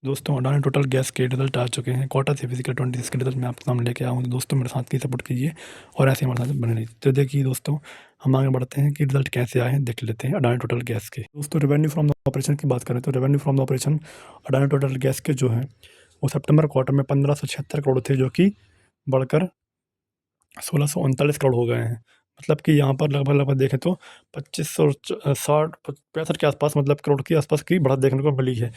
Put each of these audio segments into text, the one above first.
दोस्तों Adani total gas के result आ चुके हैं। क्वार्टर से फिजिकल 26 के रिजल्ट मैं आपके सामने लेके आया हूँ। तो दोस्तों मेरे साथ की सपोर्ट कीजिए और ऐसे हमारे साथ बने रहिए। तो देखिए दोस्तों, हम आगे बढ़ते हैं कि रिजल्ट कैसे आए हैं, देख लेते हैं अडानी टोटल गैस के। दोस्तों रेवेन्यू फ्रॉम द ऑपरेशन की बात करें तो revenue from the operation Adani total gas के जो है वो सितंबर क्वार्टर में 1576 करोड़ थे, जो कि बढ़कर 1639 करोड़ हो गए हैं। मतलब कि यहाँ पर लगभग देखें तो 2560 65 के आसपास, मतलब करोड़ के आसपास की बढ़त देखने को मिली है।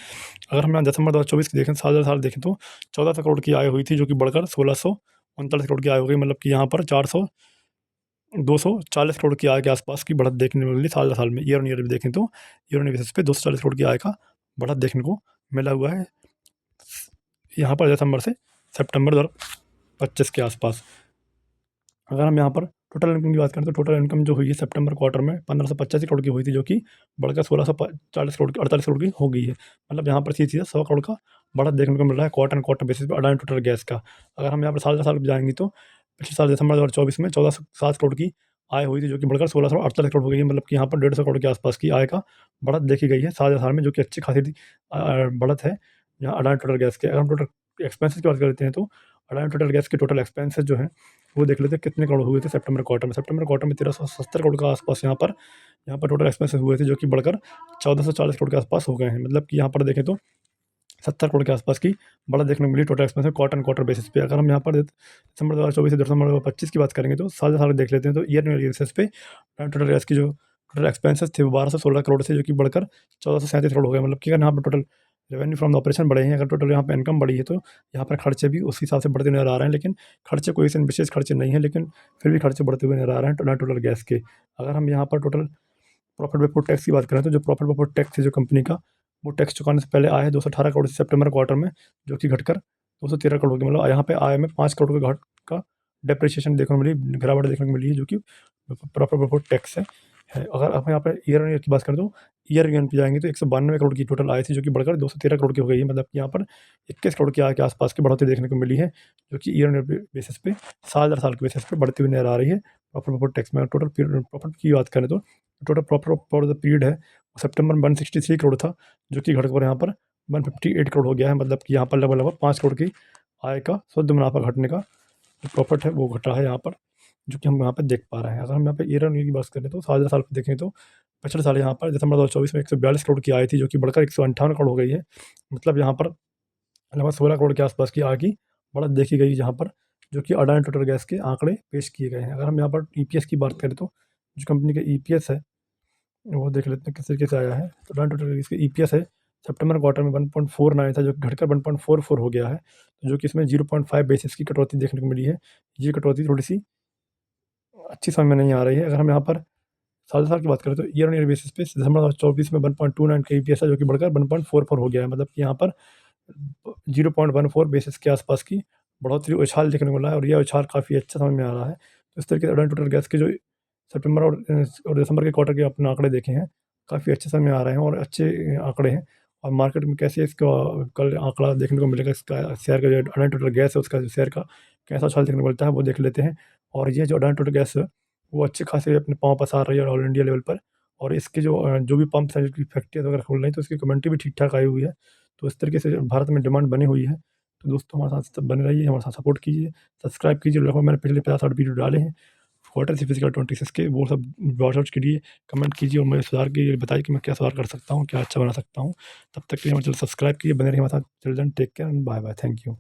अगर हम यहाँ दिसंबर 2024 की देखें, साल देखें तो 1400 करोड़ की आय हुई थी, जो कि बढ़कर 1639 करोड़ की आय हो गई। मतलब कि यहाँ पर 240 करोड़ की आय के आसपास की बढ़त देखने को मिली साल में। ईयर ऑन ईयर भी देखें तो ईयर ऑन बेसिस पे 240 करोड़ की आय का बढ़त देखने को मिला हुआ है यहाँ पर दिसंबर से सितंबर 2025 के आसपास। अगर हम यहाँ पर टोटल इनकम की बात करें तो टोटल इनकम जो हुई है सितंबर क्वार्टर में 1585 करोड़ की हुई थी, जो कि बढ़कर 1640 करोड़ की 48 करोड़ की हो गई है। मतलब यहाँ पर सीधे 100 करोड़ का बढ़त देखने को मिल रहा है क्वार्टर एंड क्वार्टर बेसिस पे अडानी टोटल गैस का। अगर हम यहाँ पर साल जाएंगे तो पिछले साल दिसंबर 2024 में 1407 करोड़ की आय हुई थी, जो कि बढ़कर 1648 करोड़ हो गई है। मतलब कि यहाँ पर 150 करोड़ के आसपास की आय का बढ़त देखी गई है साल में, जो कि अच्छी खासी बढ़त है यहाँ अडानी टोटल गैस के। अगर हम टोटल एक्सपेंसेस की बात करते हैं तो अडानी टोटल गैस के टोटल एक्सपेंसेस जो है वो देख लेते हैं कितने करोड़ हुए थे सितंबर क्वार्टर में। 1370 करोड़ के आसपास यहाँ पर टोटल एक्सपेंसेस हुए थे, जो कि बढ़कर 1440 करोड़ के आसपास हो गए हैं। मतलब कि यहाँ पर देखें तो 70 करोड़ के आसपास की बढ़त देखने को मिली टोटल एक्सपेंसेस क्वार्टर बेसिस पे। अगर हम यहाँ पर दिसंबर 2024 से दिसंबर 2025 की बात करेंगे तो साल देख लेते हैं तो ईयर बेसिस पे टोटल गैस की जो टोटल एक्सपेंसेस थे वो 1216 करोड़ से, जो कि बढ़कर 1437 करोड़ हो गए। मतलब कि अगर यहाँ पर total revenue from the operation बढ़े हैं, अगर टोटल यहाँ पे इनकम बढ़ी है तो यहाँ पर खर्चे भी उस हिसाब से बढ़ते नजर आ रहे हैं। लेकिन खर्चे कोई ऐसे विशेष खर्चे नहीं है, लेकिन फिर भी खर्चे बढ़ते हुए नजर आ रहे हैं टोटल गैस के। अगर हम यहाँ पर टोटल प्रॉफिट बिफोर टैक्स की बात करें तो जो प्रॉफिट बिफोर टैक्स है जो कंपनी का, वो टैक्स चुकाने से पहले आया है 218 करोड़ सितंबर क्वार्टर में, जो कि घटकर 213 करोड़ की, मतलब यहाँ पे आय में 5 करोड़ का घट का डेप्रिसिएशन देखने को मिली, गिरावट देखने को मिली है, जो कि प्रॉफिट बिफोर टैक्स है। अगर हम यहाँ पर ईयर ऑन ईयर की बात करें तो ईयर ऑन ईयर पे जाएंगे तो 192 करोड़ की टोटल आय थी, जो कि बढ़कर 213 करोड़ की हो गई है। मतलब कि यहाँ पर 21 करोड़ की आय के आसपास की बढ़ोतरी देखने को मिली है, जो कि ईयर ऑन ईयर बेसिस पे साल के बेसिस पे बढ़ती हुई नजर आ रही है प्रॉफिट बिफोर टैक्स में। टोटल प्रॉफिट की बात करें तो total profit for the period है सितंबर में 163 करोड़ था, जो कि घटकर यहाँ पर 158 करोड़ हो गया है। मतलब कि यहाँ पर लगभग 5 करोड़ की आय का शुद्ध मुनाफा घटने का जो प्रॉफिट है वो घटा है यहाँ पर, जो कि हम यहाँ पे देख पा रहे हैं। अगर हम यहाँ पे ईयर ऑन ईयर की बात करें तो साल पे देखें तो पिछले साल यहाँ पर दिसंबर 2024 में 142 करोड़ की आय थी, जो कि बढ़कर 158 करोड़ हो गई है। मतलब यहाँ पर लगभग 16 करोड़ के आसपास की आय की बढ़त देखी गई जहाँ पर, जो कि अडानी टोटल गैस के आंकड़े पेश किए गए हैं। अगर हम यहाँ पर ईपीएस की बात करें तो जो कंपनी का ईपीएस है वो देख लेते हैं किस तरीके से आया है। तो अडानी टोटल इसका ईपीएस है सितंबर क्वार्टर में 1.49 था, जो कि घटकर 1.44 हो गया है, तो जो कि इसमें 0.5 बेसिस की कटौती देखने को मिली है। ये कटौती थोड़ी सी अच्छी समझ में नहीं आ रही है। अगर हम यहाँ पर साल की बात करें तो ईयर ऑन ईयर बेसिस पे दिसंबर 2024 में 1.29 का ईपीएस है, जो कि बढ़कर 1.44 हो गया है। मतलब कि यहाँ पर 0.14 बेसिस के आसपास की बढ़ोतरी उछाल देखने को मिला है, और यह उछाल काफ़ी अच्छा समझ में आ रहा है। तो इस तरीके से अडानी टोटल गैस के जो सितंबर और दिसंबर के क्वार्टर के अपने आंकड़े देखे हैं, काफ़ी अच्छे समय में आ रहे हैं और अच्छे आंकड़े हैं। और मार्केट में कैसे इसका कल आंकड़ा देखने को मिलेगा, इसका शेयर का जो अडानी टोटल गैस है उसका शेयर का कैसा उछाल देखने को मिलता है वो देख लेते हैं। और ये जो अडानी टोटल गैस है वो अच्छे खासे अपने पाँव पसार रही है ऑल इंडिया लेवल पर। और इसके जो भी पंप्स हैं, जो फैक्ट्रीज वगैरह खोल रही हैं, तो इसकी कम्युनिटी भी ठीक ठाक आई हुई है। तो इस तरीके से भारत में डिमांड बनी हुई है। तो दोस्तों हमारे साथ बने रहिए, हमारे साथ सपोर्ट कीजिए, सब्सक्राइब कीजिए। लगभग मैंने पिछले 50-60 वीडियो डाले हैं क्वार्टर से फिजिकल 26 के, वो सब वॉच आउट कीजिए, कमेंट कीजिए और मुझे सुधार के बताइए कि मैं क्या सुधार कर सकता हूँ, क्या अच्छा बना सकता हूँ। तब तक के लिए हमारे चैनल सब्सक्राइब कीजिए, बने रहिए हमारे साथ। Children take care and bye bye, thank you.